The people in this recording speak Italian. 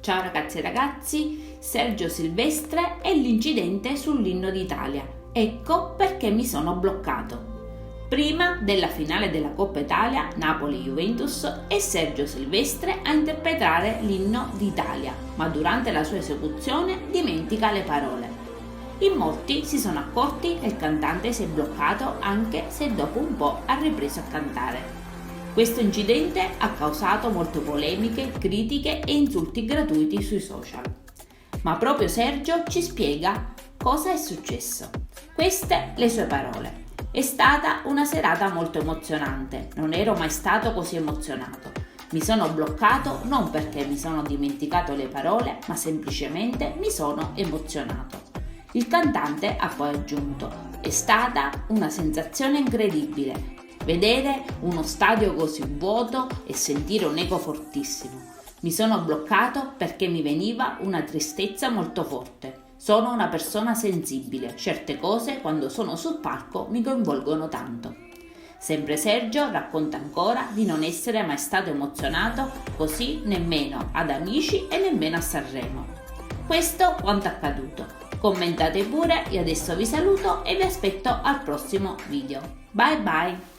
Ciao ragazzi e ragazzi, Sergio Silvestre e l'incidente sull'inno d'Italia. Ecco perché mi sono bloccato. Prima della finale della Coppa Italia, Napoli-Juventus, è Sergio Silvestre a interpretare l'inno d'Italia, ma durante la sua esecuzione dimentica le parole. In molti si sono accorti che il cantante si è bloccato anche se dopo un po' ha ripreso a cantare. Questo incidente ha causato molte polemiche, critiche e insulti gratuiti sui social. Ma proprio Sergio ci spiega cosa è successo. Queste le sue parole. È stata una serata molto emozionante, non ero mai stato così emozionato. Mi sono bloccato non perché mi sono dimenticato le parole, ma semplicemente mi sono emozionato. Il cantante ha poi aggiunto: è stata una sensazione incredibile. Vedere uno stadio così vuoto e sentire un eco fortissimo. Mi sono bloccato perché mi veniva una tristezza molto forte. Sono una persona sensibile, certe cose quando sono sul palco mi coinvolgono tanto. Sempre Sergio racconta ancora di non essere mai stato emozionato così nemmeno ad Amici e nemmeno a Sanremo. Questo quanto accaduto. Commentate pure, io adesso vi saluto e vi aspetto al prossimo video. Bye bye!